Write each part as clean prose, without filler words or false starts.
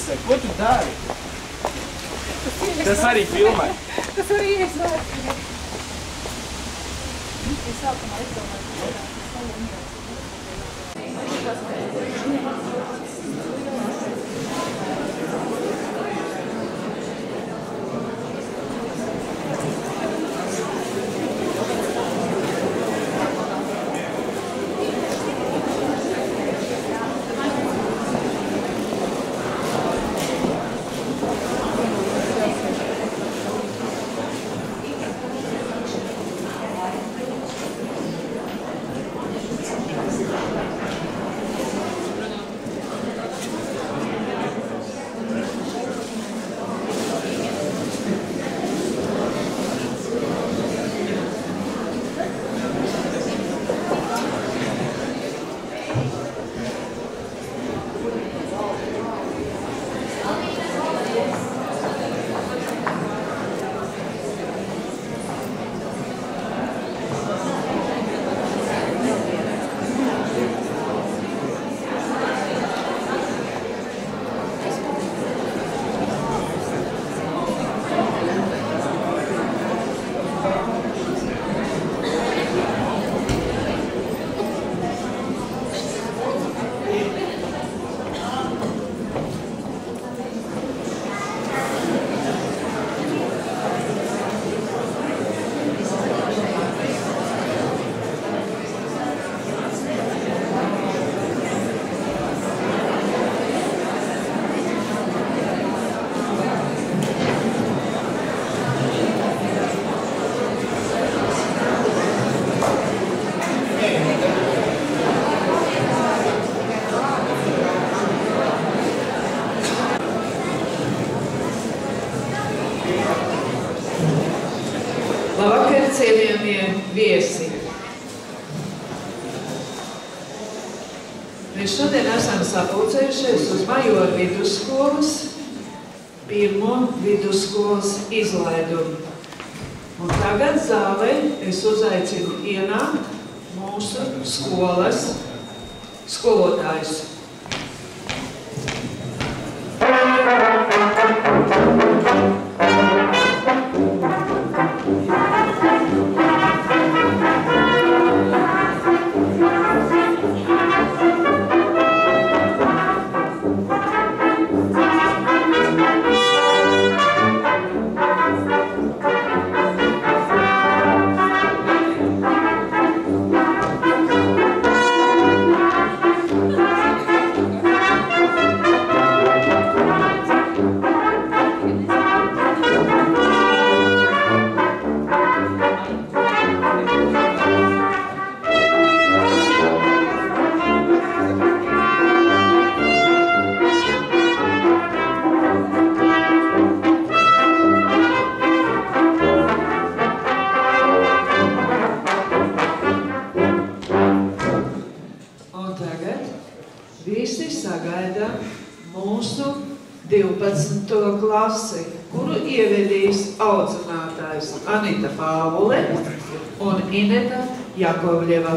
Ilse, ko tu dari? Tas arī filmē. Tas arī iesākt. Es sākumā izdomāju, Labvakar, cienījamie viesi! Mēs šodien esam sapulcējušies uz Majoru vidusskolas pirmo vidusskolas izlaidumu. Un tagad zālē es uzaicinu ienākt mūsu skolas skolotājus. Visi sagaida mūsu 12. klasi, kuru ievedīs audzinātājs Anita Pāvule un Ineta Jakovļeva.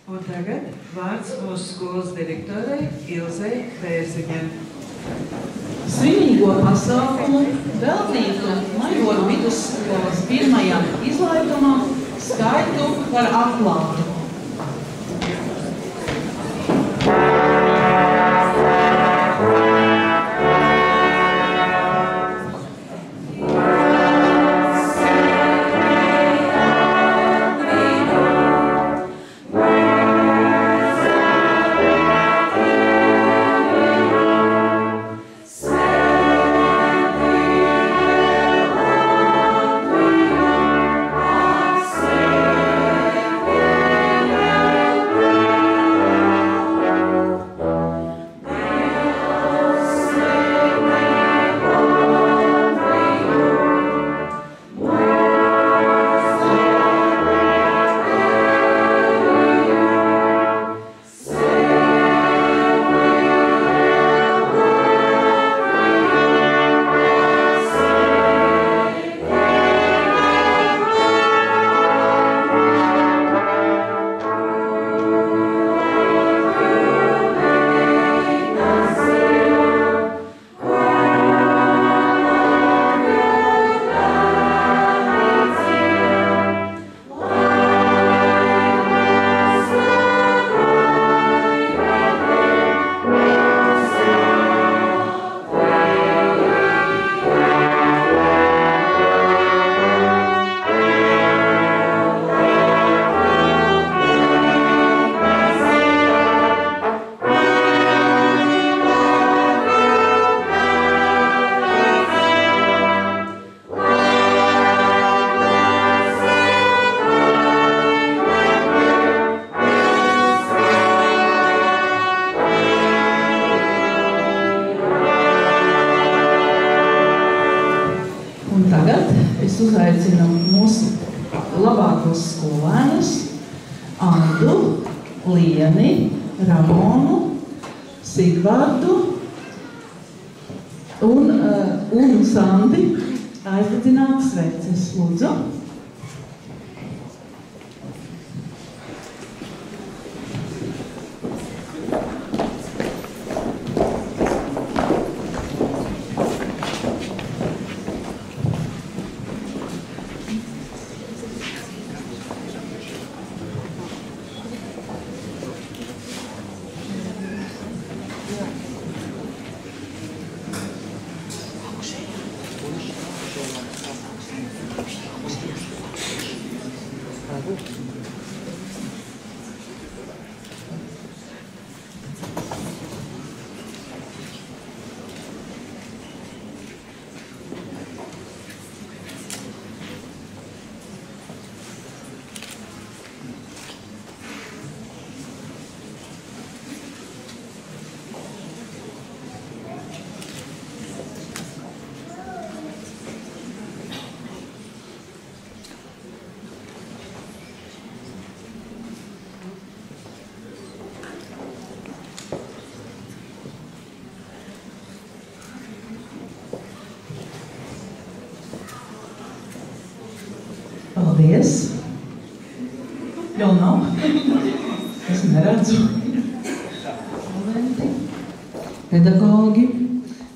Un tagad vārds mūsu skolas direktorei Ilzei Bērziņai. Svinīgo pasākumu veltītu Majoru vidusskolas pirmajam izlaidumam skaitu par atklātu. Uzaicinu mūsu labākos skolēnus Andu, Lieni, Ramonu, Sigvardu un Sandi aizdedzināt sveces. Lūdzu. Paldies! Vēl nav? Es neredzu. Pedagogi,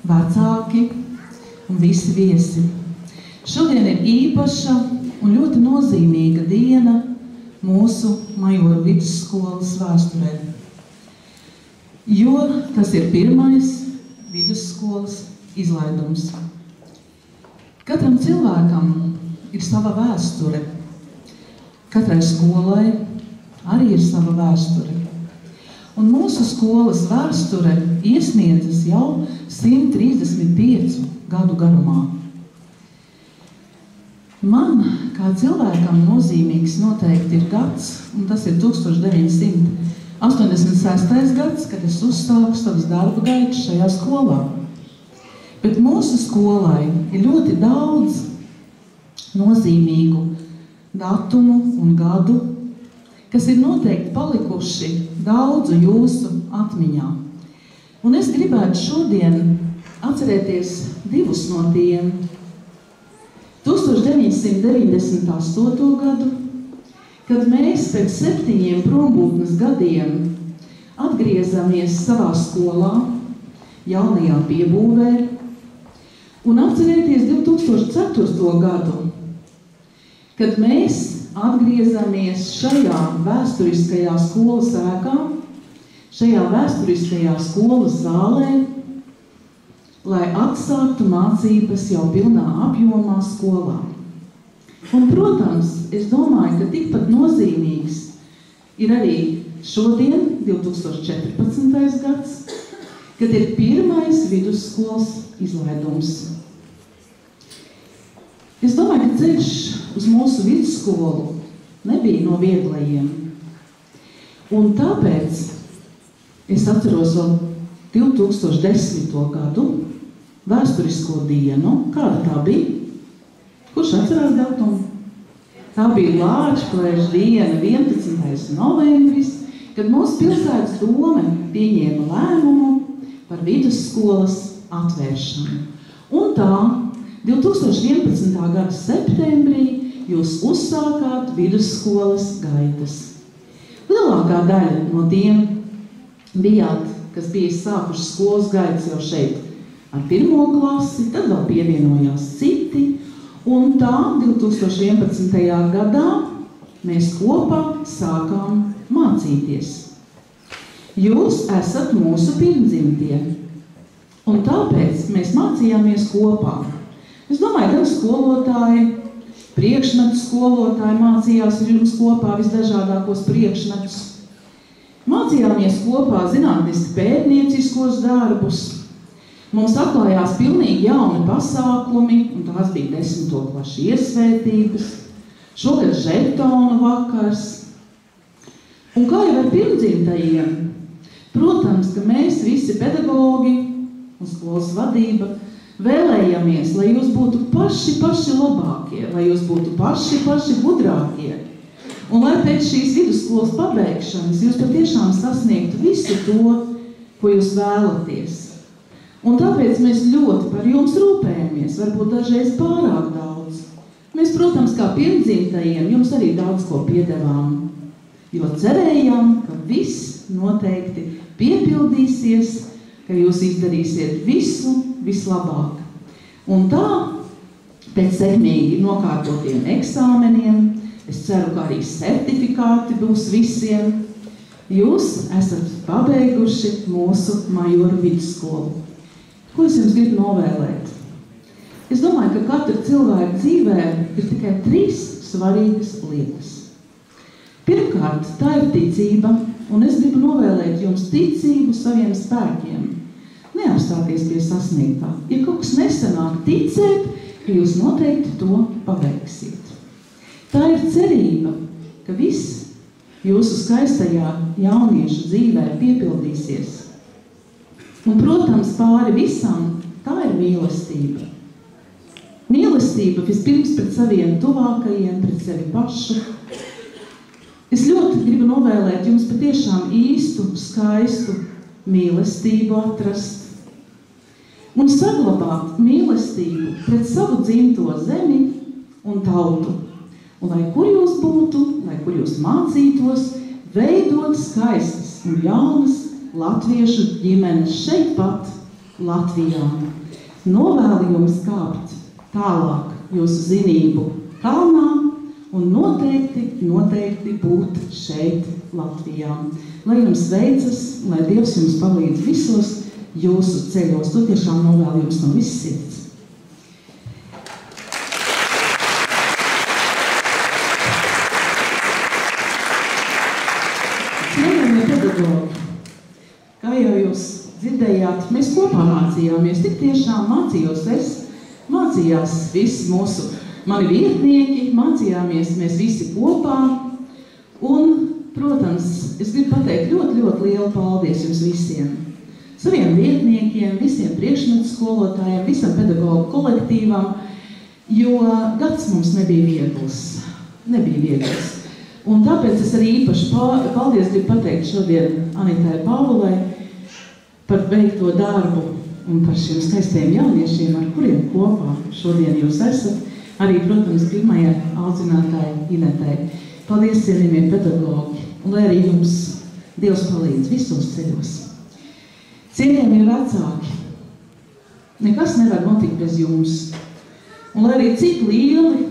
vecāki un visi viesi. Šodien ir īpaša un ļoti nozīmīga diena mūsu Majoru vidusskolas vēsturē, jo tas ir pirmais vidusskolas izlaidums. Katram cilvēkam ir sava vēsture. Katrai skolai arī ir sava vēsture. Un mūsu skolas vēsture iesniedzas jau 135 gadu garumā. Man, kā cilvēkam, nozīmīgs noteikti ir gads, un tas ir 1986. gads, kad es uzsāku savas darba gaitas šajā skolā. Bet mūsu skolai ir ļoti daudz nozīmīgu datumu un gadu, kas ir noteikti palikuši daudzu jūsu atmiņā. Un es gribētu šodien atcerēties divus no tiem. 1998. gadu, kad mēs pēc 7 prombūtnes gadiem atgriezāmies savā skolā, jaunajā piebūvē. Un atcerieties 2004. gadu, kad mēs atgriezamies šajā vēsturiskajā skolas ēkā, šajā vēsturiskajā skolas zālē, lai atsāktu mācības jau pilnā apjomā skolā. Un, protams, es domāju, ka tikpat nozīmīgs ir arī šodien, 2014. gads, kad ir pirmais vidusskolas izlaidums. Es domāju, ka ceļš uz mūsu vidusskolu nebija no vieglajiem. Un tāpēc es atceros vēl 2010. gadu, vēsturisko dienu, kāda tā bija? Kurš atcerās datumu? Tā bija Lāčplēša diena, 11. novembris, kad mūsu pilsētas dome pieņēma lēmumu par vidusskolas atvēršanu. Un tā, 2011. gada septembrī jūs uzsākāt vidusskolas gaitas. Lielākā daļa no tiem bijāt, kas bija sākuši skolas gaitas jau šeit ar 1. klasi, tad vēl pievienojās citi, un tā 2011. gadā mēs kopā sākām mācīties. Jūs esat mūsu pirmdzimtie, un tāpēc mēs mācījāmies kopā. Es domāju, gan skolotāji, priekšmetu skolotāji mācījās ar jums kopā visdažādākos priekšmetus. Mācījāmies kopā zinātniski pētnieciskos darbus. Mums atklājās pilnīgi jauni pasākumi, un tās bija 10. klašu iesvētības, šogad žetonu vakars. Un kā jau ar pirmdzimtajiem, protams, ka mēs visi pedagogi un skolas vadība vēlējamies, lai jūs būtu paši labākie, lai jūs būtu paši gudrākie. Un lai pēc šīs vidusskolas pabeigšanas jūs patiešām sasniegtu visu to, ko jūs vēlaties. Un tāpēc mēs ļoti par jums rūpējamies, varbūt dažreiz pārāk daudz. Mēs, protams, kā pirmdzimtajiem, jums arī daudz ko piedevām, jo cerējām, ka viss noteikti piepildīsies, ka jūs izdarīsiet visu vislabāk. Un tā, pēc sekmīgi nokārtotiem eksāmeniem, es ceru, ka arī certifikāti būs visiem, jūs esat pabeiguši mūsu Majoru vidusskolu. Ko es jums gribu novēlēt? Es domāju, ka katra cilvēka dzīvē ir tikai 3 svarīgas lietas. Pirmkārt, tā ir ticība, un es gribu novēlēt jums ticību saviem spēkiem. Neapstāties pie sasniegtā. Ja kaut kas nesanāk, ticēt, ka jūs noteikti to pabeigsiet. Tā ir cerība, ka viss jūsu skaistajā jauniešu dzīvē piepildīsies. Un, protams, pāri visam, tā ir mīlestība. Mīlestība vispirms pret saviem tuvākajiem, pret sevi pašu. Es ļoti gribu novēlēt jums patiešām īstu, skaistu mīlestību atrast un saglabāt mīlestību pret savu dzimto zemi un tautu. Un lai kur jūs būtu, lai kur jūs mācītos, veidot skaistas un jaunas latviešu ģimenes šeit pat Latvijā. Novēlu jums kāpt tālāk jūsu zinību kalnā un noteikti būt šeit Latvijā. Lai jums veicas, lai Dievs jums palīdz visos jūsu ceļos. To tiešām novēlu jums no visas sirds. Cienījamie pedagogi, kā jau jūs dzirdējāt, mēs kopā mācījāmies, tik tiešām mācījos es, mācījās visi mani vietnieki, mācījāmies mēs visi kopā, un, protams, es gribu pateikt ļoti lielu paldies jums visiem, saviem vietniekiem, visiem priekšmetu skolotājiem, visam pedagogu kolektīvam, jo gads mums nebija viegls. Un tāpēc es arī īpaši paldies gribu pateikt šodien Anitai Pāvulai par veikto darbu un par šiem skaistiem jauniešiem, ar kuriem kopā šodien jūs esat. Arī, protams, pirmajai audzinātājai Inetai. Paldies, cienījamie pedagogi, un lai arī jums Dievs palīdz visos ceļos. Cienījamie vecāki, nekas nevar notikt bez jums. Un lai arī cik lieli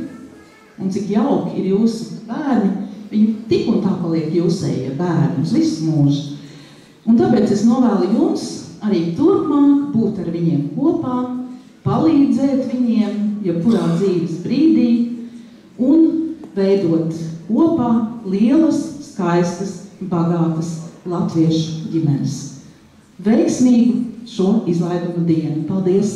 un cik jauki ir jūsu bērni, viņi tik un tā paliek jūsējie bērni uz visu mūžu. Un tāpēc es novēlu jums arī turpmāk būt ar viņiem kopā, palīdzēt viņiem, jebkurā dzīves brīdī un veidot kopā lielas, skaistas, bagātas latviešu ģimenes. Veiksmīgu šo izlaidumu dienu. Paldies!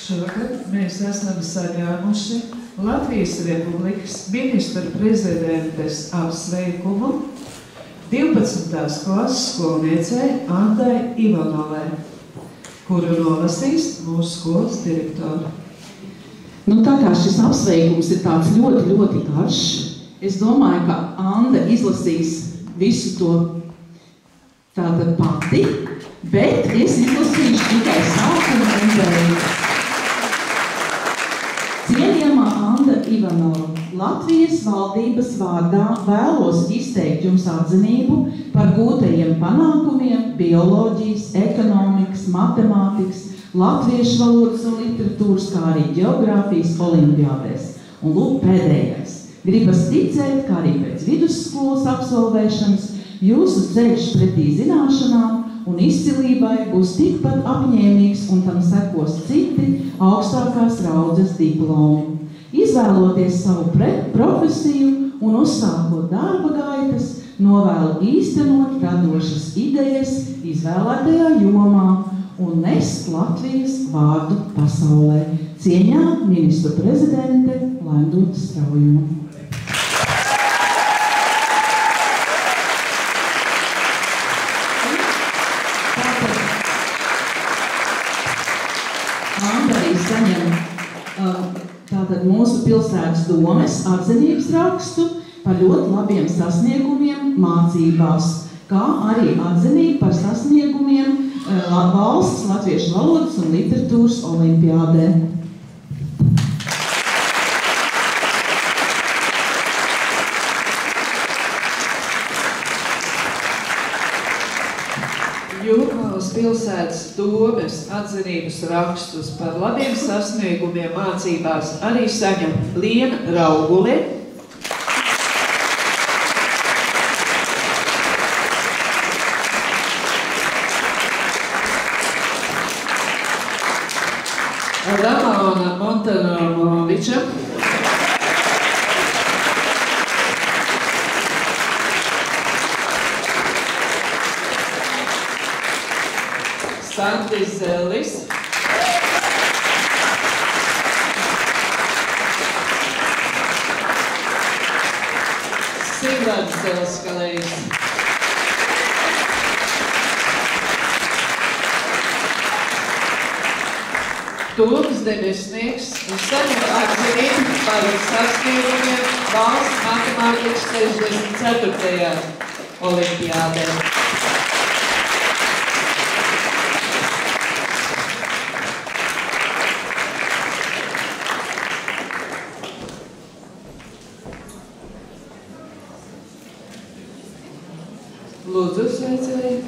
Šogad mēs esam saņēmuši Latvijas Republikas ministra prezidentes apsveikumu 12. klases skolniecei Andai Ivanovai, kuru nolasīs mūsu skolas direktori. Nu, tā kā šis apsveikums ir tāds ļoti, ļoti garš, es domāju, ka Anda izlasīs visu to tātad pati, bet es izlasīšu tikai sākumu un beigas. Cienījamā Anda Ivanova, Latvijas valdības vārdā vēlos izteikt jums atzinību par gūtajiem panākumiem bioloģijas, ekonomikas, matemātikas, latviešu valodas un literatūras, kā arī ģeogrāfijas olimpiādēs. Un lūk pēdējais. Gribas ticēt, kā arī pēc vidusskolas absolvēšanas, jūsu ceļš pretī zināšanām un izcilībai būs tikpat apņēmīgs un tam sekos citi augstākās raudzes diplomi. Izvēloties savu profesiju un uzsākot darba gaitas, novēlu īstenot radošas idejas izvēlētajā jomā un nest Latvijas vārdu pasaulē. Cieņā ministru prezidente Laimdota Straujuma. Anda arī saņem tātad mūsu pilsētas domes atzinības rakstu par ļoti labiem sasniegumiem mācībās, kā arī atzinību par sasniegumiem valsts latviešu valodas un literatūras olimpiādē. Jūrmalas pilsētas domes atzinības rakstus par labiem sasniegumiem mācībās arī saņem Liena Raugule, Ramona Montanoviča, Sandris Zellis, Sigvards Zelskalējs, Toms Debesnieks un saņem atzinību par sasniegumiem valsts matemātikas 64. olimpiādē. Lūdzu, sveicēji!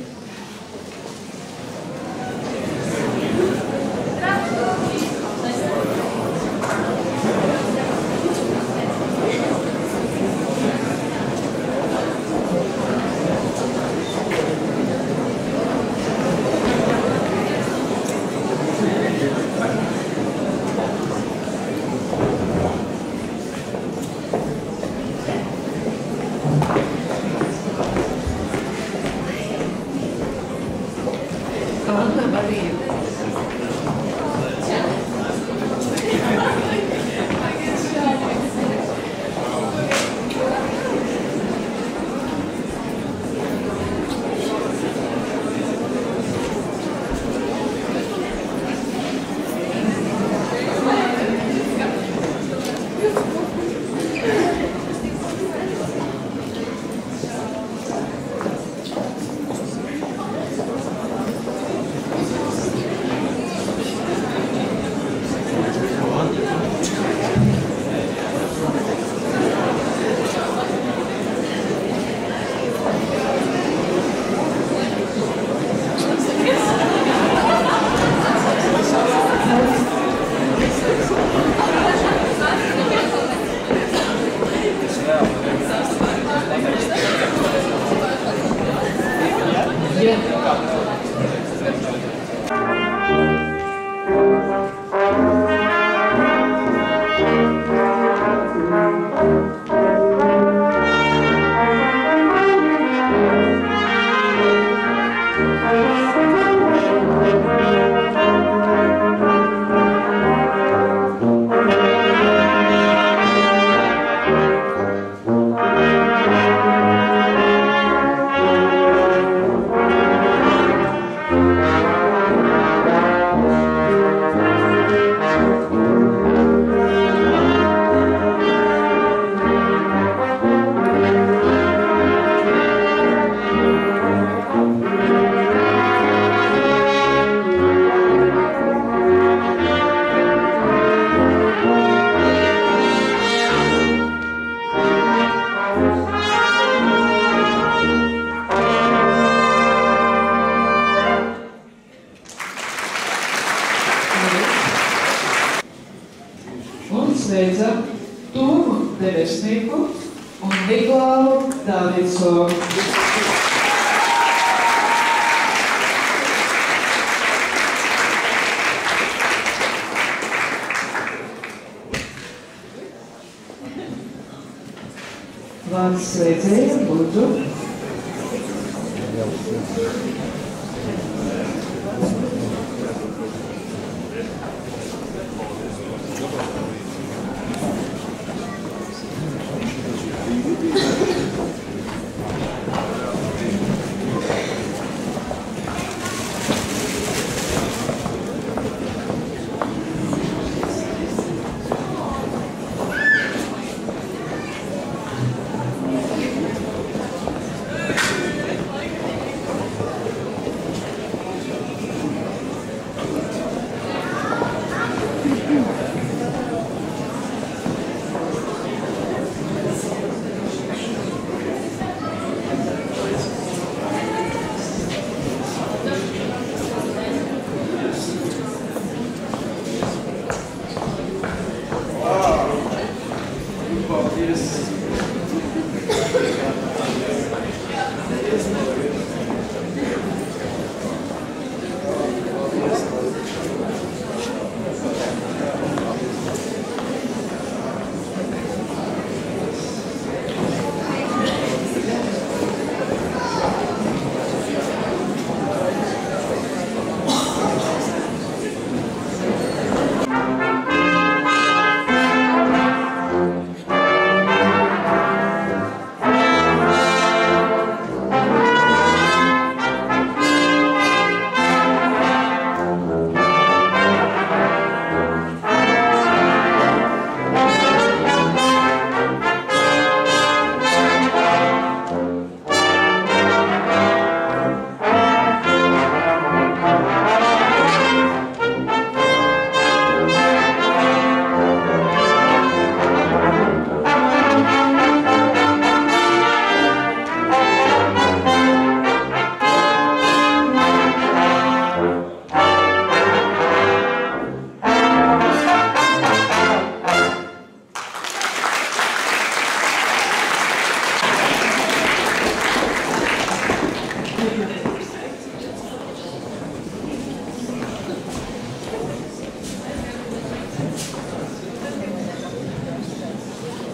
sveicam Tomu Devesnieku un Niklāvu Davidsonu. Vārds sveicējiem, lūdzu.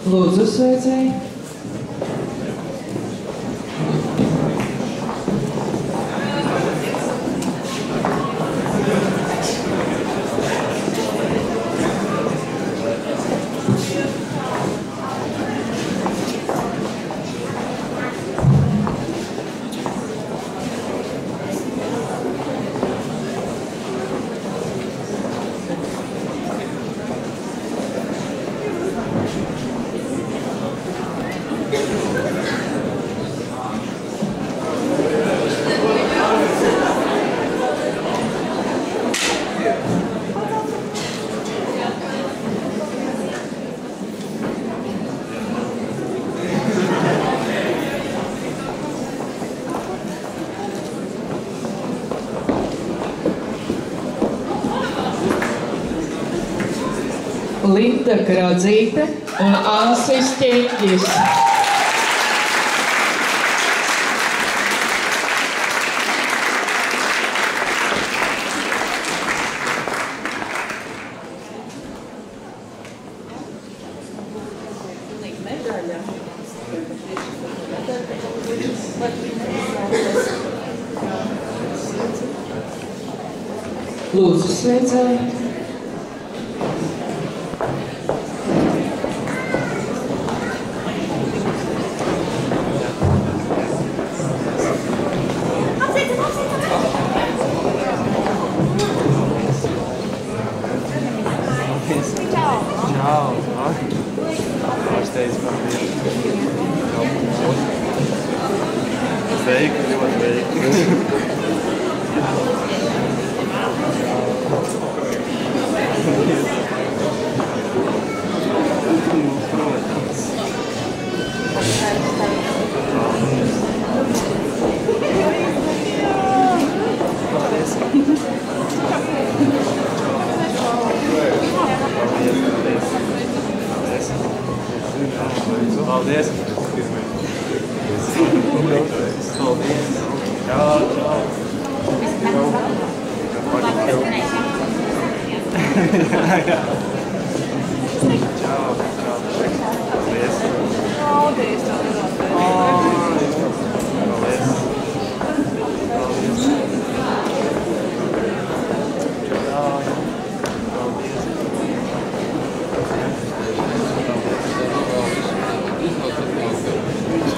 Lūdzu, sveicēji. Linda Kradzīte un Alsis Ķeņģis. Lūdzu, sveicēji. Paldies! Paldies! Čau, čau! Čau, čau! Paldies! Paldies!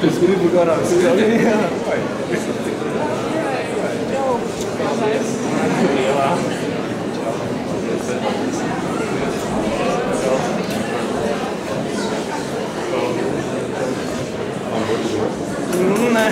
Es gribu garām skrienā. Nē.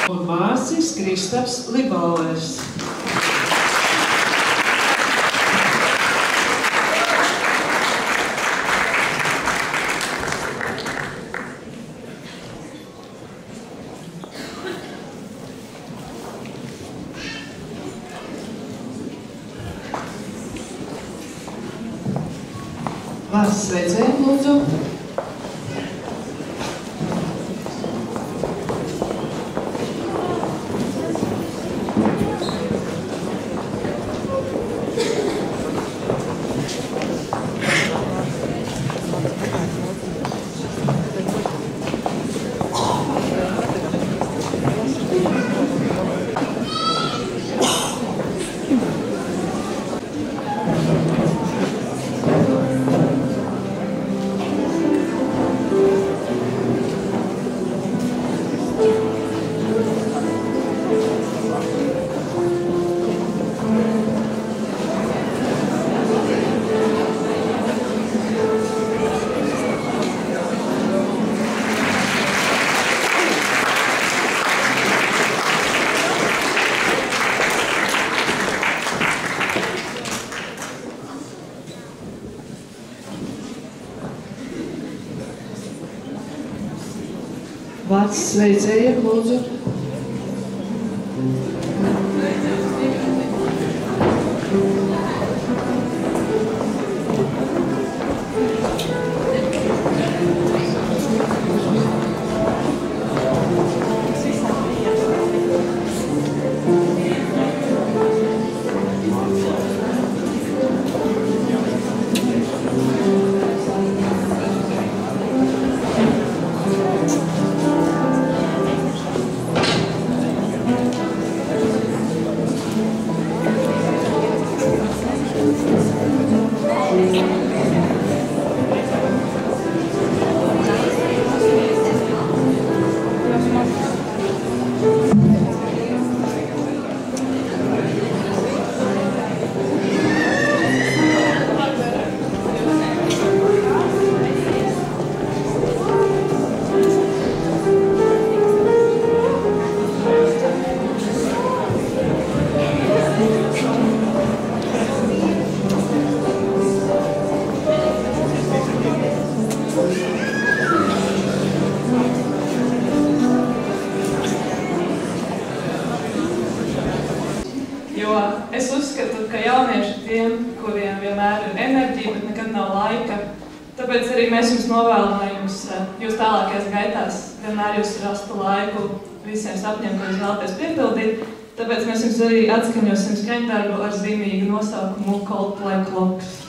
Un māsis Kristaps Libauers. Vārds sveicējiem, lūdzu. Vārds sveicējiem, lūdzu. Jo es uzskatu, ka jaunieši ir tiem, kuriem vienmēr ir enerģija, bet nekad nav laika. Tāpēc arī mēs jums novēlam, lai jūs tālākajās gaitās vienmēr jūs rastu laiku visiem sapņiem, ko jūs vēlaties piepildīt. Tāpēc mēs jums arī atskaņosim skaņdarbu ar zīmīgu nosaukumu Coldplay Clocks.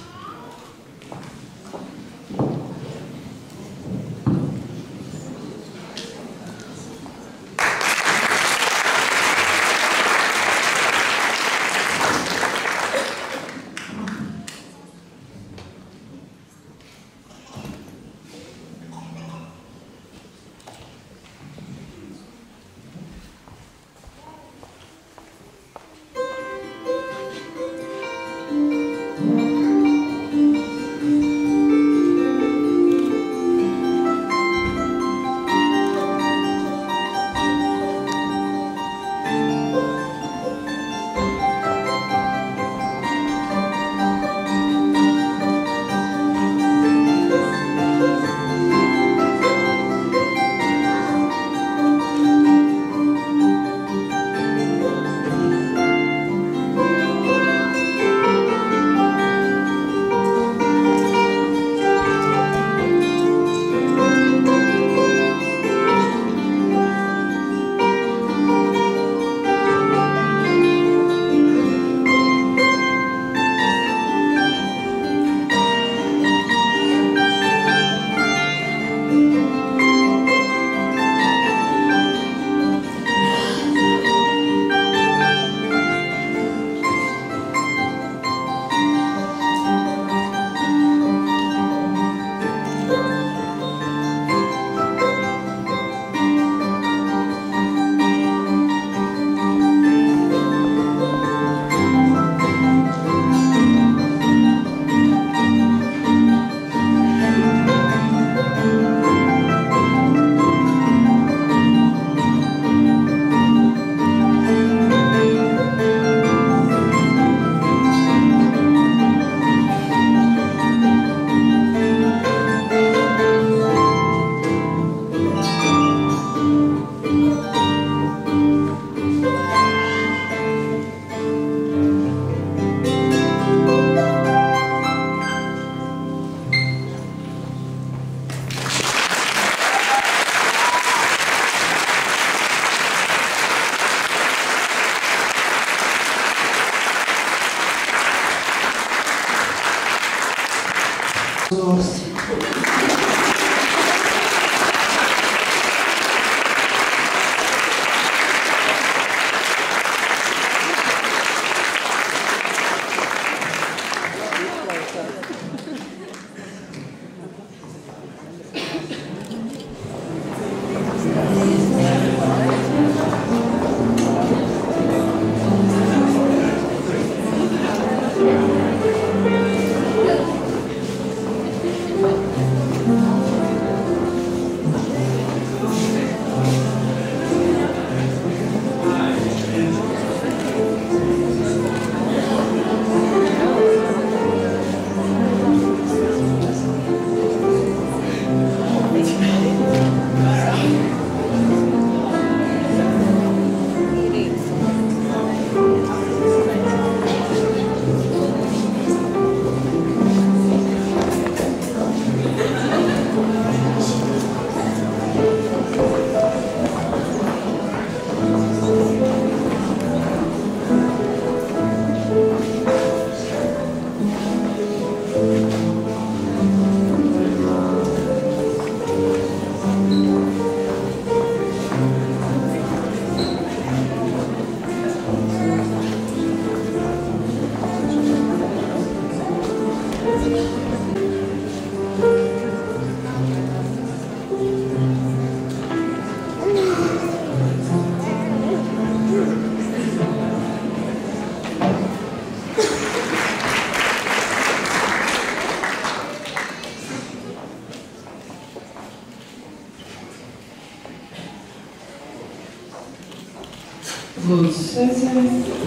Lūdzu, sveicieni.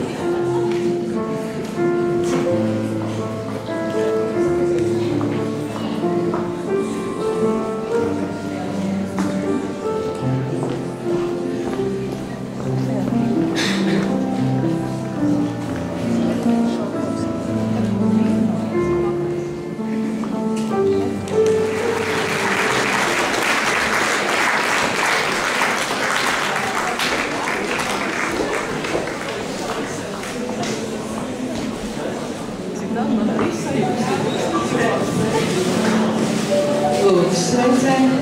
Lūdzu, sveicieni.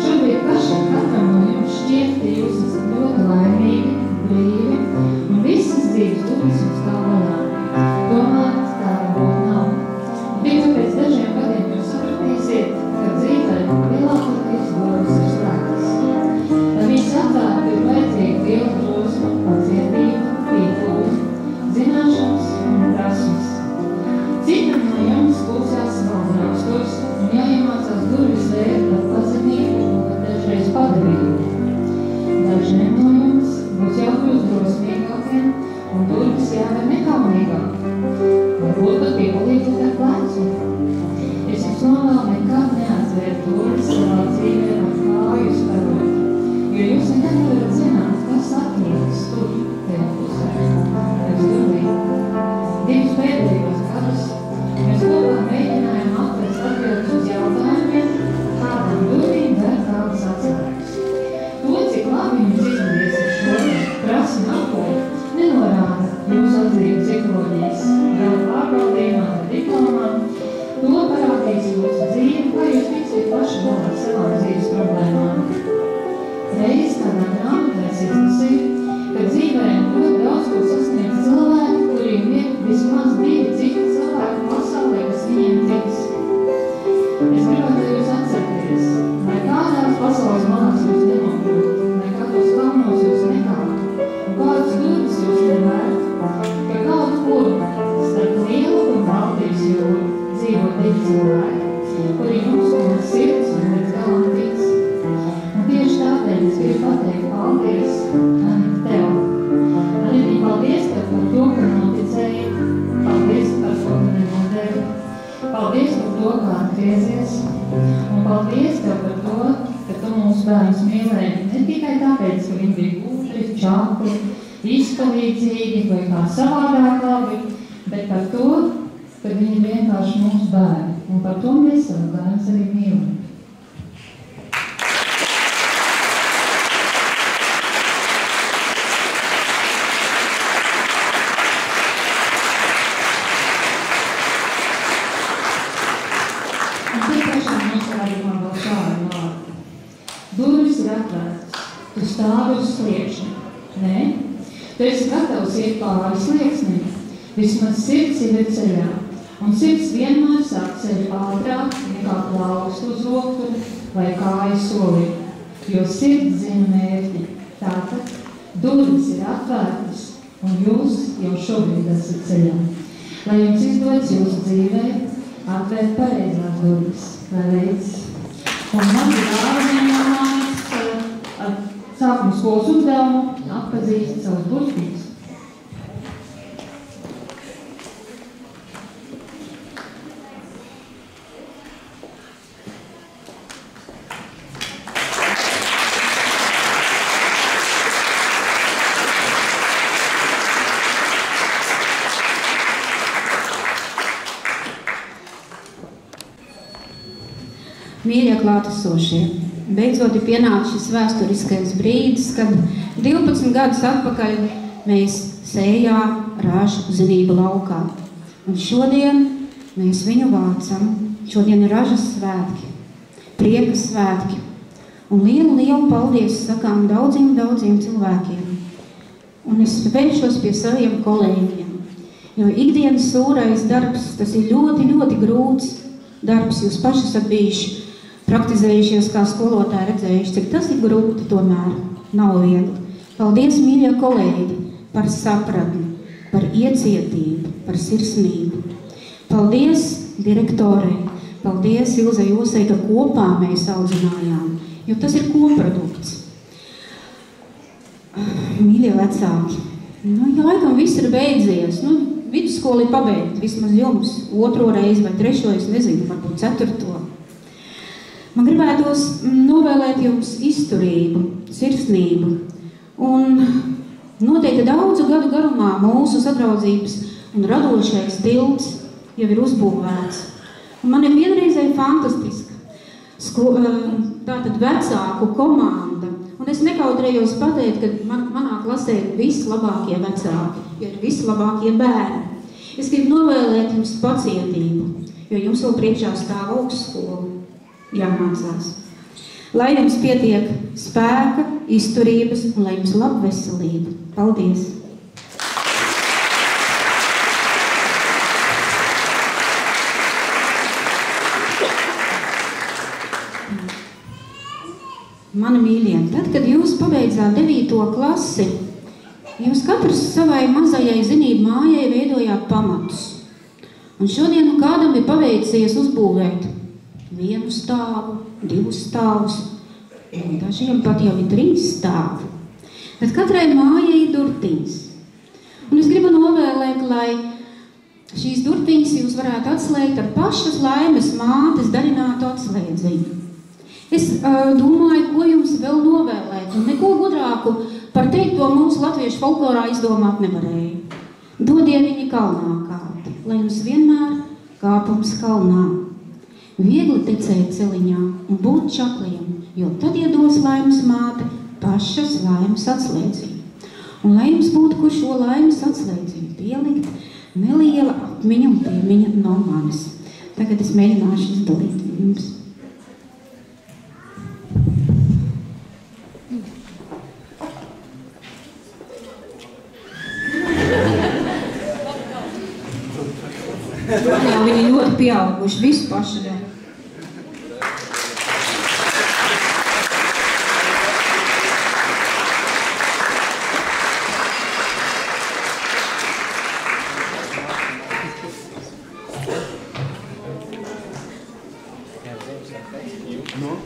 Šobrīd pašam tāpēc gribu pateikt paldies tev. Anita, paldies tev par to, ka noticēji. Paldies par to, ka nenodevi. Paldies par to, kā atgriezies. Un paldies tev par to, ka tu mūsu bērnus mīlēji ne tikai tāpēc, ka viņi bija gudri, čakli, izpalīdzīgi vai kā savādāk labi, bet par to, ka viņi ir vienkārši mūsu bērni. Un par to mēs savu bērnus arī mīlam. Durvis ir atvērtas. Tu stāvi uz sliekšņa. Nē? Tu esi gatavs iet pāri slieksnim. Vismaz sirds ir ceļā. Un sirds vienmēr sāk ceļu ātrāk nekā plaukst uz roktuvi vai kāju solī. Jo sirds zina mērķi. Tātad durvis ir atvērtas un jūs jau šobrīd esat ceļā. Lai jums izdodas jūsu dzīvē atvērt pareizās durvis. Lai veids. Un man ir ārziņāmājas ar sākuma skolas uzdevumu atpazīst savus burtības. Mīļie klātesošie, beidzot ir pienācis šis vēsturiskais brīdis, kad 12 gadus atpakaļ mēs sējām ražu zinību laukā. Un šodien mēs viņu vācam. Šodien ir ražas svētki, prieka svētki. Un lielu paldies sakām daudziem cilvēkiem. Un es vēršos pie saviem kolēģiem, jo ikdienas sūrais darbs, tas ir ļoti grūts darbs. Jūs paši esat bijuši praktizējušies kā skolotāji, redzējuši, cik tas ir grūti, tomēr nav viegli. Paldies, mīļie kolēģi, par sapratni, par iecietību, par sirsnību. Paldies direktorei, paldies Ilzei Jūsei, ka kopā mēs audzinājām, jo tas ir koprodukts. Mīļie vecāki, laikam viss ir beidzies, vidusskola ir pabeigta, vismaz jums, 2. reizi vai 3. es nezinu, varbūt 4. Man gribētos novēlēt jums izturību, sirsnību, un noteikti daudzu gadu garumā mūsu sadraudzības un radošais tilts jau ir uzbūvēts. Un man ir vienreizēji fantastiska tātad vecāku komanda, un es nekautrējos pateikt, ka manā klasē ir vislabākie vecāki, jo ir vislabākie bērni. Es gribu novēlēt jums pacietību, jo jums vēl priekšā stāv augstskola. Jāmācās. Lai jums pietiek spēka, izturības un lai jums laba veselība. Paldies! Mani mīļie, tad, kad jūs pabeidzāt 9. klasi, jūs katrs savai mazajai zinību mājai veidojāt pamatus. Un šodien kādam ir paveicies uzbūvēt 1 stāvu, 2 stāvus, un dažiem pat jau ir 3 stāvi. Bet katrai mājai ir durtiņas. Un es gribu novēlēt, lai šīs durtiņas jūs varētu atslēgt ar pašas laimes mātes darinātu atslēdziņu. Es domāju, ko jums vēl novēlēt, un neko gudrāku par teikto mūsu latviešu folklorā izdomāt nevarēja. Dodieviņi kalnā kāpt, lai jums vienmēr kāpums kalnā. Viegli tecēt celiņā un būt čakliem, jo tad iedos laimes māte pašas laimes atslēdziņu. Un lai jums būtu, kur šo laimes atslēdziņu pielikt, neliela atmiņa un piemiņa no manis. Tagad es mēģināšu izdalīt jums. Jā, viņi ļoti pieauguši, visu paši dēļ. No?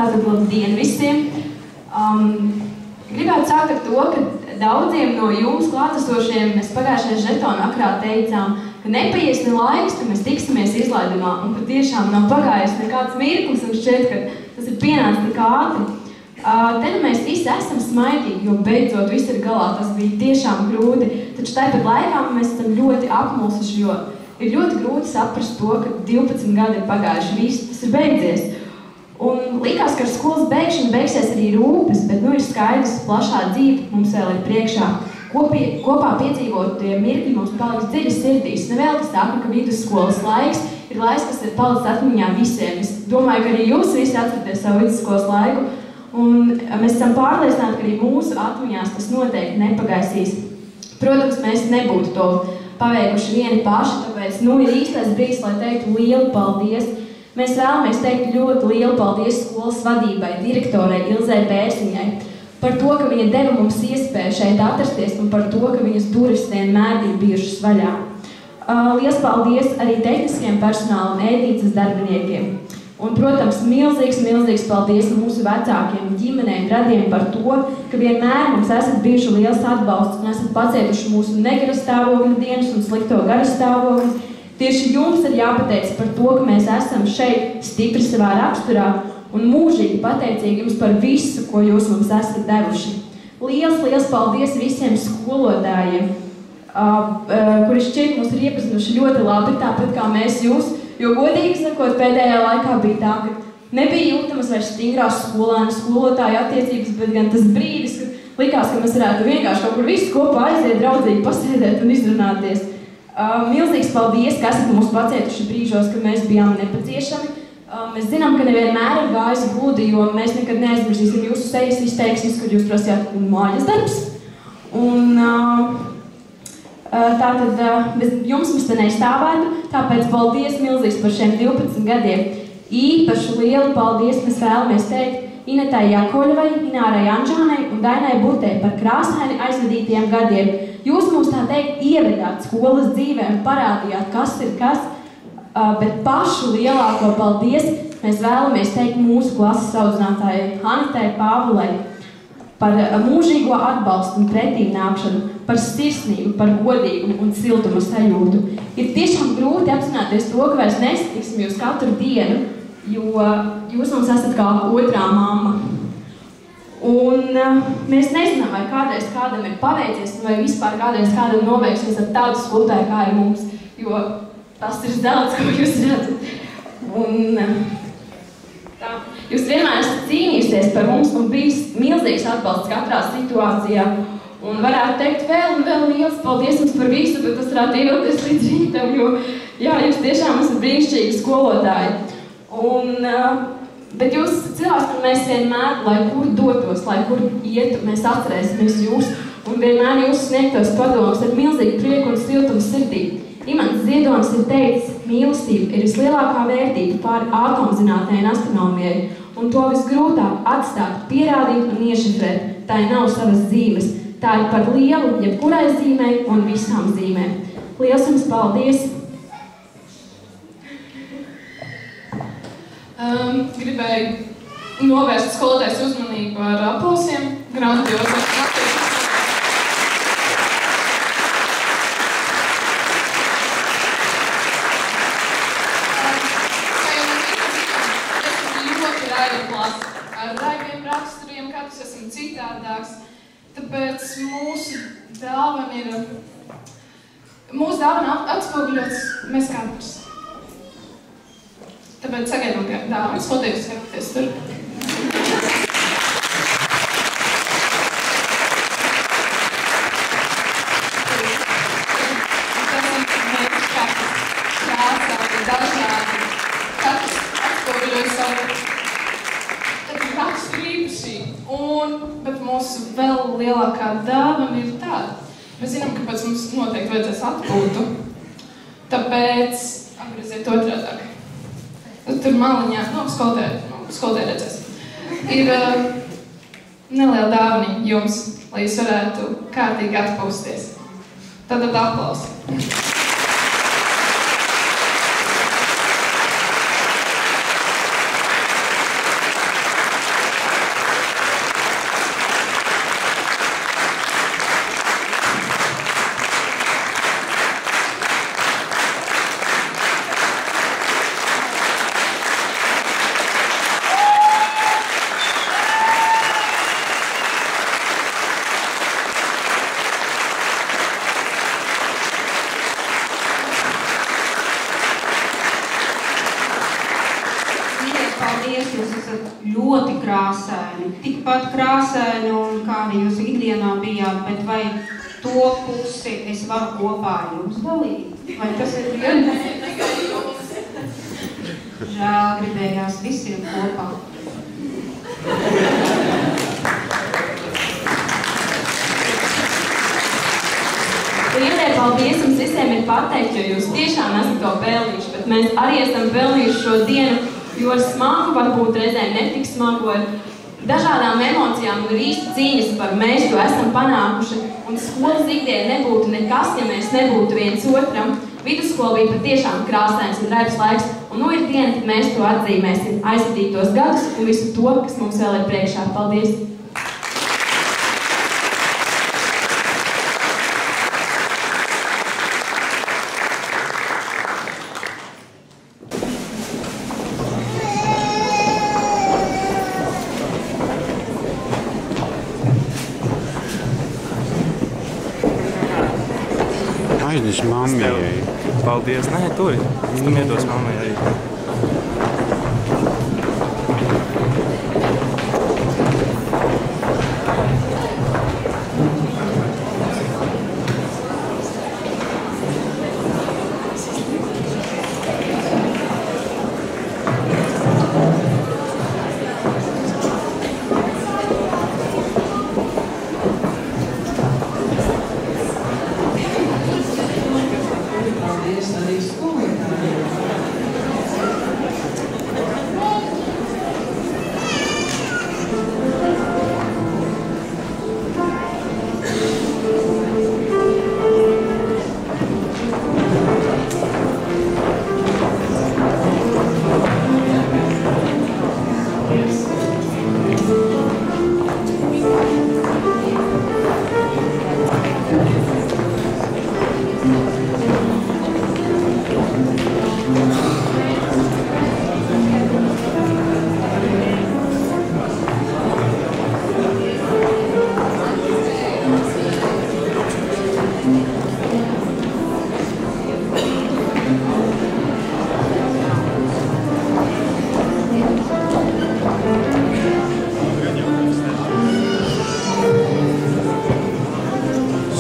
Tātad labdien visiem. Gribētu sākt ar to, ka daudziem no jums klātesošiem mēs pagājušajā žetonu akrā teicām, ka nepaies ne laiks, ka mēs tiksimies izlaidumā, un patiešām nav pagājis nekāds mirklis, un šķiet, ka tas ir pienācis tik ātri. Te nu mēs visi esam smaidīgi, jo beidzot viss ir galā, tas bija tiešām grūti, taču tāpat laikā mēs esam ļoti apmulsuši, jo ir ļoti grūti saprast to, ka 12 gadi ir pagājuši, viss tas ir beidzies. Un likās, ka ar skolas beigšanu beigsies arī rūpes, bet nu ir skaidrs, plašā dzīve mums vēl ir priekšā. Kopā piedzīvotie mirkļi mums paliks dziļi sirdīs. Nevēl tas saka, ka vidusskolas laiks ir laiks, kas ir palicis atmiņā visiem. Es domāju, ka arī jūs visi atceraties savu vidusskolas laiku. Un mēs esam pārliecināti, ka arī mūsu atmiņās tas noteikti nepagaisīs. Protams, mēs nebūtu to paveikuši vieni paši, tāpēc nu ir īstais brīdis, lai teiktu lielu paldies. Mēs vēlamies teikt ļoti lielu paldies skolas vadībai, direktorai Ilzei Bērziņai par to, ka viņa deva mums iespēju šeit atrasties un par to, ka viņas durvis vienmēr ir bijušas vaļā. Liels paldies arī tehniskiem personālam, ēdnīcas darbiniekiem. Un, protams, milzīgs paldies mūsu vecākiem, ģimenēm, radiem par to, ka vienmēr mums esat bijuši liels atbalsts un esat pacietuši mūsu negara stāvokļa dienas un slikto gara stāvokļus. Tieši jums ir jāpateic par to, ka mēs esam šeit stipri savā raksturā un mūžīgi pateicīgi jums par visu, ko jūs mums esat devuši. Liels paldies visiem skolotājiem, kuri šķiet mūs ir iepazinuši ļoti labi, tāpat kā mēs jūs. Jo godīgi sakot, pēdējā laikā bija tā, ka nebija jūtamas vairs stingrās skolotāju attiecības, bet gan tas brīdis, kad likās, ka mēs varētu vienkārši kaut kur visu kopā aiziet, draudzīgi pasēdēt un izrunāties. Milzīgs paldies, ka esat mūs pacietuši brīžos, kad mēs bijām nepaciešami. Mēs zinām, ka nevienmēr ir gājis gludi, jo mēs nekad neaizmirsīsim jūsu sejas izteiksmes, kad jūs prasījāt mājas darbs. Un tātad bez jums mēs te neizstāvētu, tāpēc paldies milzīgs par šiem 12 gadiem. Īpaši lielu paldies mēs vēlamies teikt Inetai Jakoļevai, Inārai Anžānai un Dainai Butei par krāsaini aizvadītajiem gadiem. Jūs mums tā teikt ievedāt skolas dzīvē un parādījāt, kas ir kas, bet pašu lielāko paldies mēs vēlamies teikt mūsu klases audzinātājai Hanitai Pāvulai par mūžīgo atbalstu un pretīm nākšanu, par sirsnību, par godīgumu un siltumu sajūtu. Ir tiešām grūti apzināties to, ka vairs nesatiksim jūs katru dienu, jo jūs mums esat kā otrā mamma. Un mēs nezinām, vai kādreiz kādam ir paveicies, vai vispār kādreiz kādam noveiksies ar tādu skolotāju, kā ir mums, jo tas ir daudz, ko jūs redzat. Un tā, jūs vienmēr esat cīnījusies par mums un bijis milzīgs atbalsts katrā situācijā. Un varētu teikt vēl liels paldies jums par visu, bet tas varētu ievilkties līdz rītam, jo jā, jūs tiešām esat brīnišķīgi skolotāji. Un bet jūs cilvēks, ka mēs vienmēr, lai kur dotos, lai kur ietu, mēs atcerēsimies jūs un vienmēr jūs sniegtos padomus ar milzīgu prieku un siltumu sirdī. Imants Ziedonis ir teicis, mīlestība ir vislielākā vērtība pāri atomzinātnei un astronomijai, un to visgrūtāk atstāt, pierādīt un iešifrēt. Tā nav savas zīmes. Tā ir par lielu jebkurai zīmei un visām zīmēm. Liels jums paldies! Gribēju novērst skolotājas uzmanību ar aplausiem. Grandiozi. Ļoti raiba klase. Ar raibiem raksturiem, katrs esam citādāks. Tāpēc mūsu dāvana atspoguļots mēs katrs. Tāpēc sagaidām, ka dāvanas skoloties skatīties tur. Katrs atspoguļoja savu rakstu īpašību. Bet mūsu vēl lielākā dāvana ir tāda. Mēs zinām, ka pēc mums noteikti vajadzēs atpūtu. Tāpēc apgrieziet otrādāk. Tur maliņā, skolotāji redzēs. Ir neliela dāvana jums, lai jūs varētu kārtīgi atpūsties. Tātad aplausi. ļoti krāsaini, tikpat krāsaini un kādi jūs ikdienā bijāt, bet vai to pusi es varu kopā ar jums dalīt? Vai tas ir viegli? Žēl gribējās visiem kopā. Lielai paldies jums visiem ir pateikt, jo jūs tiešām esat to pelnījuši, bet mēs arī esam pelnījuši šo dienu, jo ar smagu varbūt reizēm netik smagu, ar dažādām emocijām un īsti cīņas par mēs to esam panākuši, un skolas ikdiena nebūtu nekas, ja mēs nebūtu viens otram. Vidusskola bija patiešām krāsains un raibs laiks, un nu ir diena, kad mēs to atzīmēsim, aizvadītos gadus un visu to, kas mums vēl ir priekšā. Paldies! Aizneši mammijai. Paldies. Nē, tur. Es tam iedos mammai arī.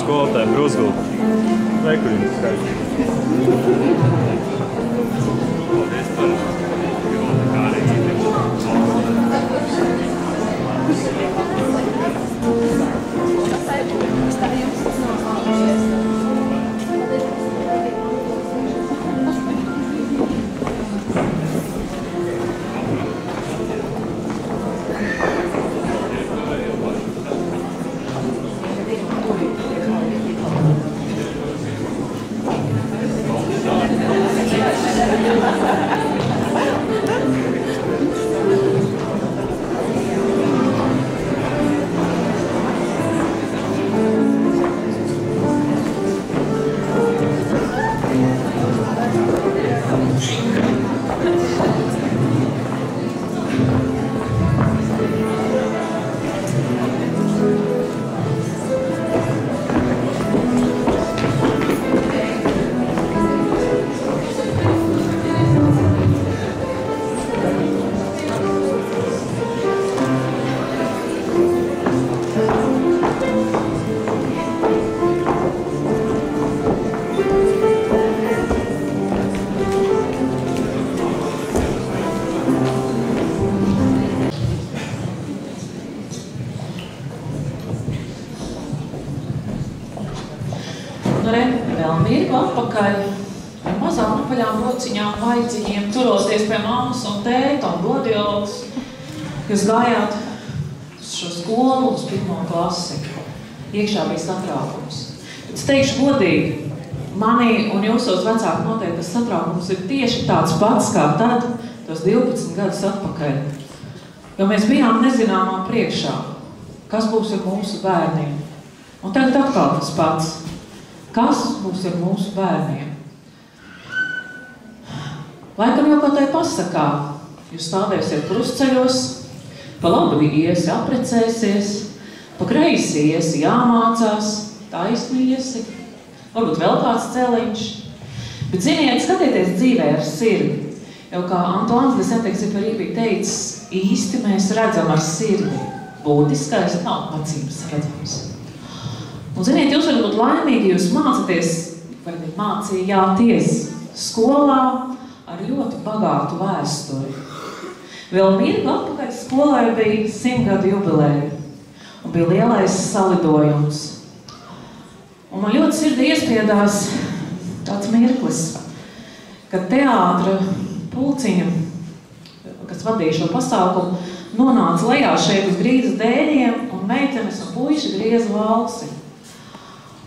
Skolotāji Bruzgulta. Vai, kur jums skaidrs? Paldies par ļoti kārīgi. Vēl mirkli atpakaļ ar mazām apaļām rociņām, vaidziņiem, turoties pie mammas un tēta un godiolas. Jūs gājāt uz šo skolu, uz 1. klasi. Iekšā bija satraukums. Bet es teikšu godīgi, manī un jūsos vecāki noteikti tas satraukums ir tieši tāds pats kā tad, tos 12 gadus atpakaļ. Jo mēs bijām nezināmā priekšā, kas būs ar mūsu bērniem. Un tagad atkal tas pats. Kas būs ar mūsu bērniem? Laikam jau kaut tai pasakā, jūs stāvēsiet krustceļos, pa labi iesi aprecēsies, pa kreisi iesi jāmācās, taisni iesi, varbūt vēl kāds celiņš. Bet ziniet, skatieties dzīvē ar sirdi, Jo kā Antoans de Saint-Exupéry bija teicis, īsti mēs redzam ar sirdi. Būtiskais nav acīm redzams. Un, ziniet, jūs varat būt laimīgi, jūs mācāties, varbūt mācījāties skolā ar ļoti bagātu vēsturi. Vēl mirkli atpakaļ skolai bija 100 gadu jubileja un bija lielais salidojums. Un man ļoti sirdī iespiedās tāds mirklis, kad teātra pulciņa, kas vadīja šo pasākumu, nonāca lejā šeit uz grīdas dēļiem, un meitenes un puiši grieza valsi.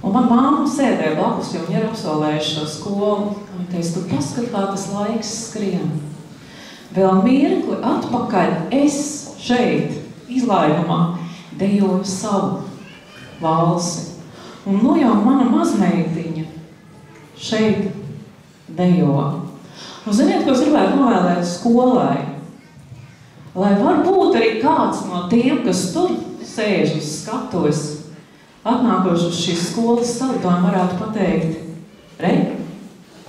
Un man māma sēdēja blakus, jo viņa ir absolvējuši šo skolu. Viņa teica, tu paskat, kā tas laiks skrien. Vēl mirkli atpakaļ es šeit, izlaidumā, dejoju savu valsi. Un nu jau mana mazmeitiņa šeit dejo. Un ziniet, ko es gribētu novēlēt skolai? Lai varbūt arī kāds no tiem, kas tur sēž uz skatuves, atnākoši uz šīs skolas salidojumu, varētu pateikt, re,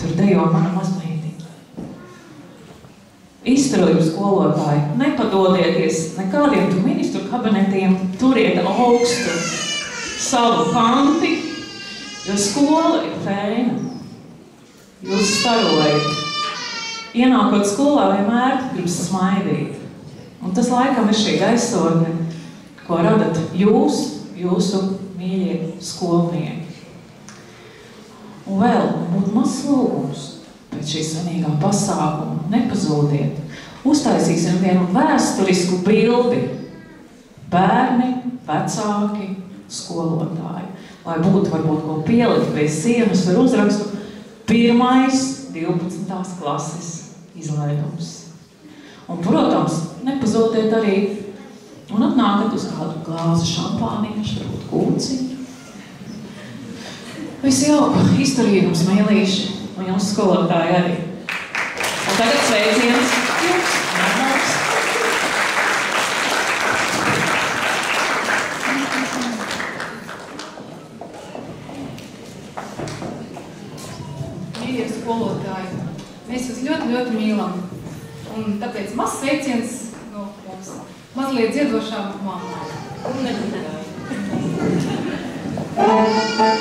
tur dejo mana mazmeitiņa. Izturību skolotāji, nepadodieties nekādiem tu ministru kabinetiem, turiet augstu savu kanti, jo skola ir fēna. Jūs starojat. Ienākot skolā vienmēr gribas smaidīt. Un tas laikam ir šī gaisotne, ko radat jūs, jūsu mīļie skolnieki. Un vēl būtu mazs lūgums pēc šī svinīgā pasākuma. Nepazūdiet. Uztaisīsim vienu vēsturisku bildi. Bērni, vecāki, skolotāji. Lai būtu varbūt ko pielikt pie sienas ar uzrakstu 1. 12. klases izlaidums. Un, protams, nepazūdiet arī un atnākat uz kādu glāzi šampāniešu, varbūt kūciņu. Visi jauku, izturījums, mīlīši, un jums skolotāji arī. Un tagad sveiciens jums, Nārmāks. Mīļie skolotāji, mēs jūs ļoti, ļoti mīlam. Un tāpēc mazs sveiciens no mums, mazliet dziedošām māmām. Un neģinājām. Come on,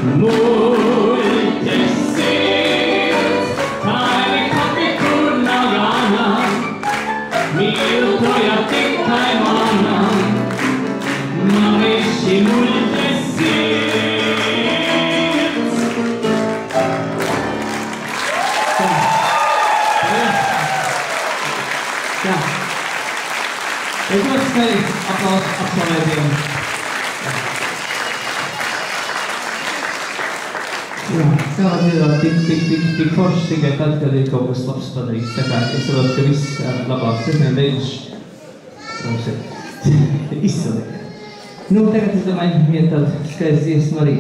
Muļķes sirds, taini kapikur nav jāna, mīltoja tikai mana, man ir šī muļķes sirds. Jā. Es ļoti skaļi apslavējiem. Jā, kā dziedāt tik forši tikai tad, kad ir kaut kas labs padarīts. Tā kā es saprotu, ka viss labāks. Es nebeidzu. Mums ir izsalīgi. Nu, tagad es domāju, viena tāda skaista dziesma arī.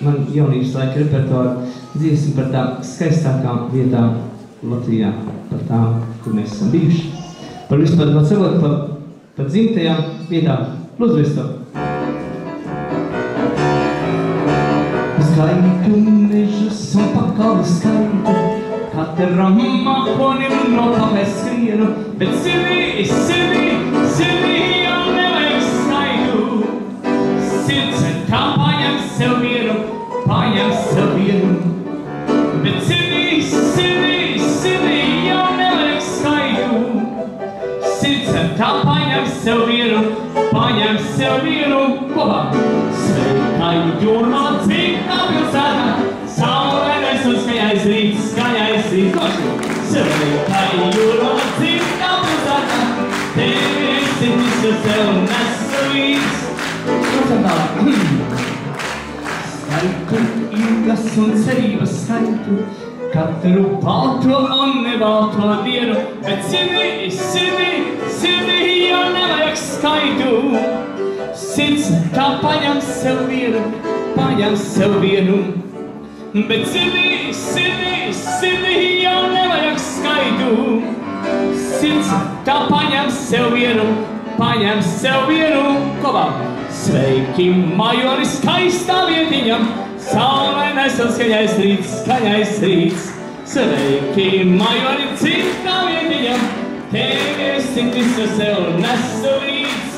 Man jaunības laika repertuāra dziesma par tām skaistākām vietām Latvijā. Par tām, kur mēs esam bijuši. Par vispār no cilvēku, par dzimtajām vietām. Lūdzu, visu to. Skaitu mežus un pakalu skaitu, katram mākonim no pavē skrienu, bet sirdī jau nevajag skaitu. Sirds kā paņem sev vienu, bet sirdī jau nevajag skaitu. Sirds kā paņem sev vienu, kopā. Sveika jūrmala dzimtā pilsētā, saulēnais un skaņais rīts. Sveika jūrmala dzimtā pilsētā, tevi sirdis uz sev nesu līdz. Skaitu, ilgas un cerības skaitu, katru balto un nebalto dienu, bet sirdī jau nevajag skaitu. Sirds kā paņem sev vienu, bet sirdī jau nevajag skaitu. Sirds kā paņem sev vienu, kopā. Sveiki, majori, skaistā vietiņa, saulēnais un skaņais rīts. Sveiki, majori, dzimtā vietiņa, tevi sirdis uz sev nesu līdz.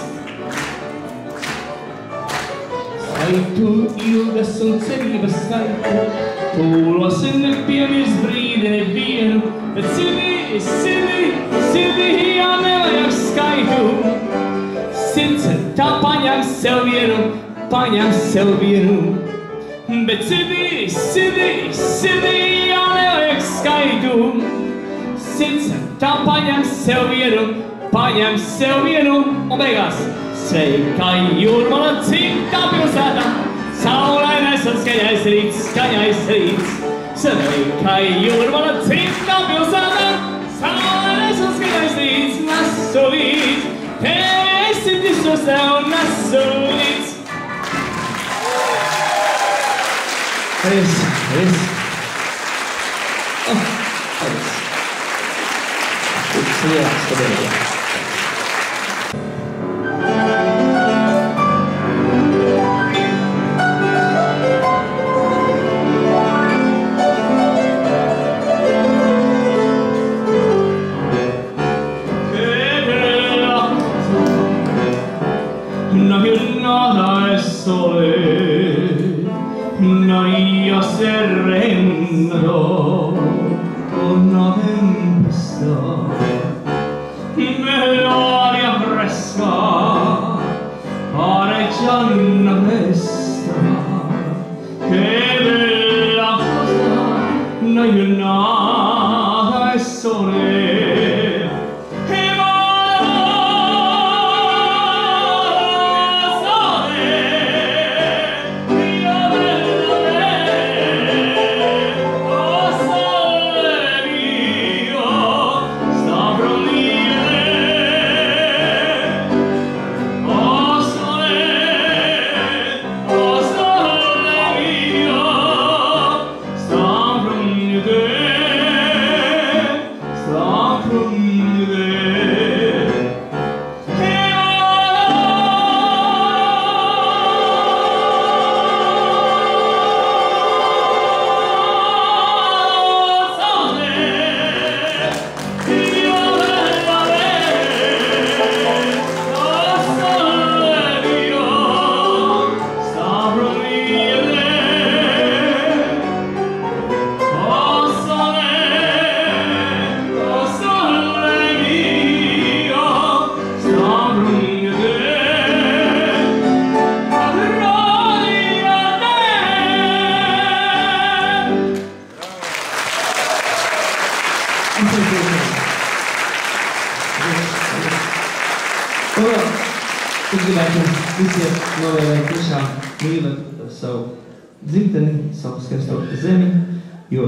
Skaitu, ilgas un cerības skaitu, tūlos un nepiemirst brīdi nevienu, bet sirdī jau nevajag skaitu. Sirds tā paņem sev vienu, bet sirdī jau nevajag skaitu. Sirds tā paņem sev vienu, un beigās. Sveika jūrmala dzimtā pilsētā, saulēnais un skaņais rīts. Sveika jūrmala dzimtā pilsētā, saulēnais un skaņais rīts. Nesu līdz, tevi sirdis uz sev nesu līdz. Paldies. Sta from you visiem novēlēt tiešām mīlēt savu dzimteni, savu skaisto zemi, jo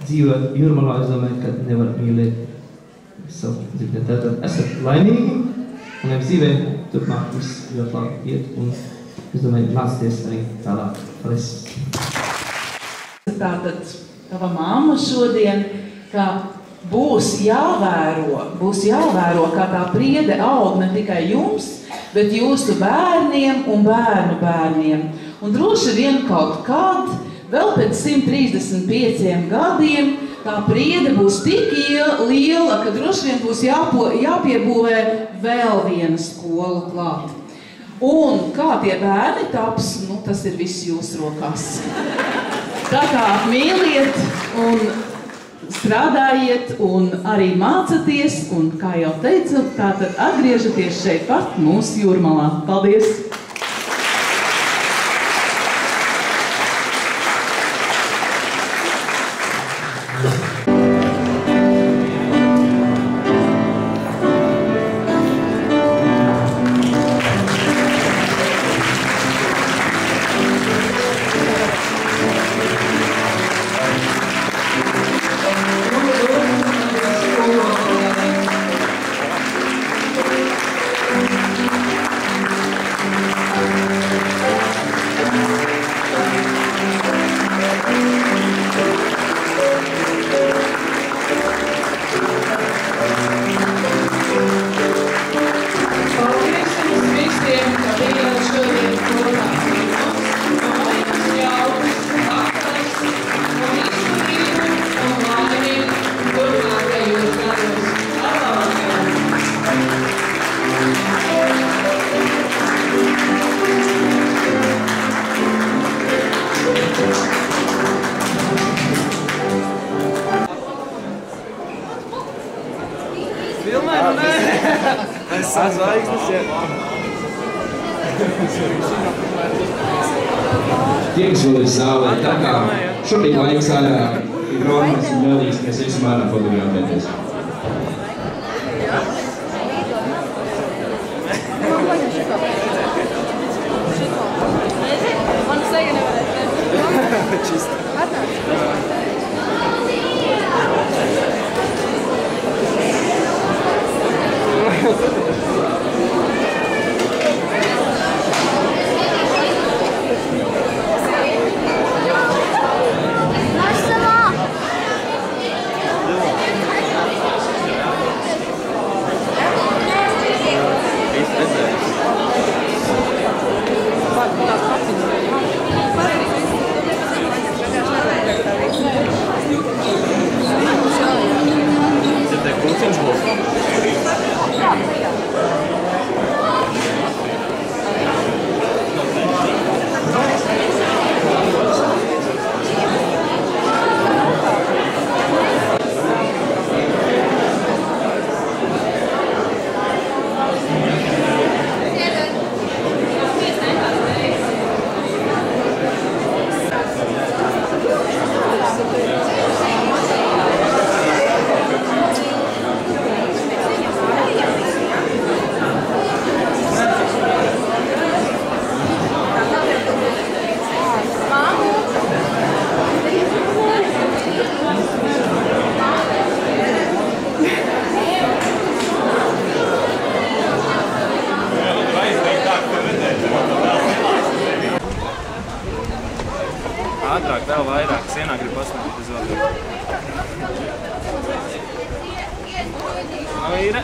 dzīvot Jūrmalā, es domāju, ka nevar mīlēt savu dzimteni. Tātad esat laimīgi, un jums dzīvē turpmāk viss ļoti labi iet, un es domāju, mācīties arī tālāk. Paldies! Tātad tava mamma šodien, ka būs jāvēro, kā tā priede aug ne tikai jums, bet jūsu bērniem un bērnu bērniem. Un droši vien kaut kad, vēl pēc 135 gadiem, tā priede būs tik liela, ka droši vien būs jāpiebūvē vēl viena skola klāt. Un kā tie bērni taps, tas ir viss jūsu rokās. Tā kā mīliet un strādājiet un arī mācaties, un, kā jau teicu, tātad atgriežaties šeit pat mūsu Jūrmalā. Paldies! Tie, kas vēl ir zālē, tā kā šobrīd laiks ārā ir grāmatas un melīs, mēs visi mēram fotografēties. Ātrāk, vēl vairāk. Sienā grib pasniegt uz vēl. Ir.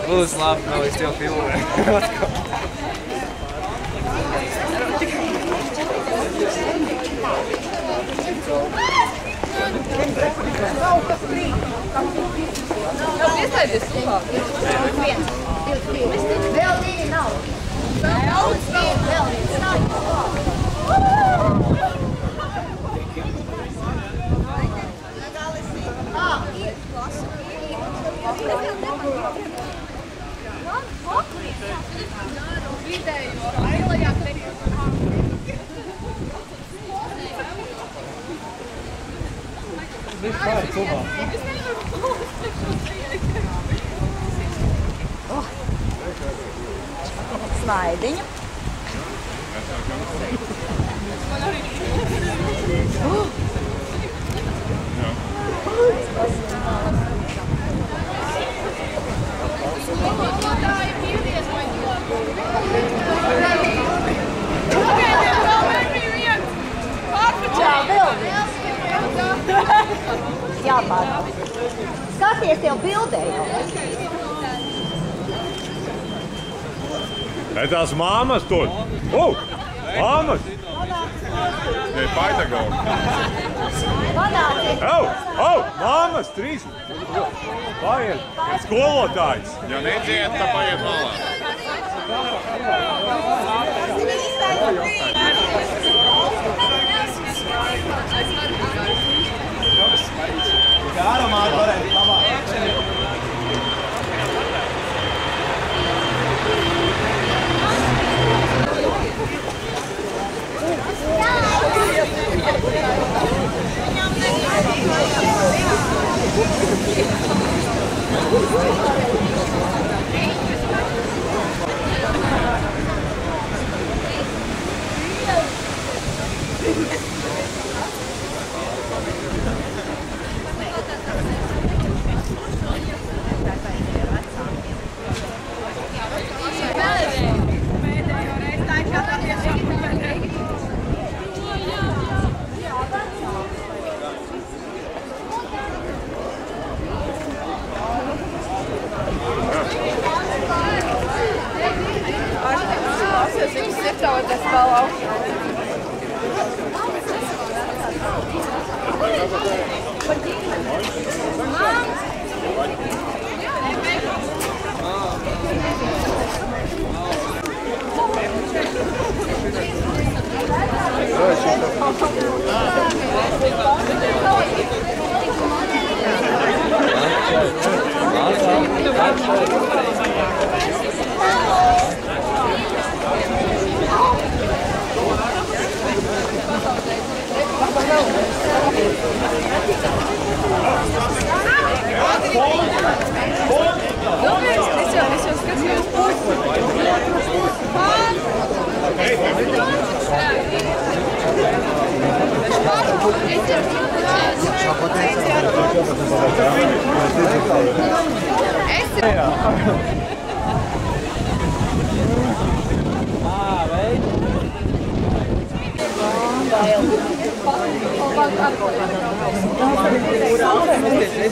Būs labi, vēl es tev filmēju. Nav piestājies kopā. Viens, divs. Vēl divi nav. Daudz vēl viens nav. Viss kā ir tuvā. smaidiņu. Jāpārāk. Skaties, tev bildēju. Tās māmas tur. Māmas! Nē, paitagau. Māmas, 3. Paiet. Skolotājs. Ja nedziet, tad paiet malā. Kāra māte varētu labāk.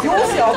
Jūs jau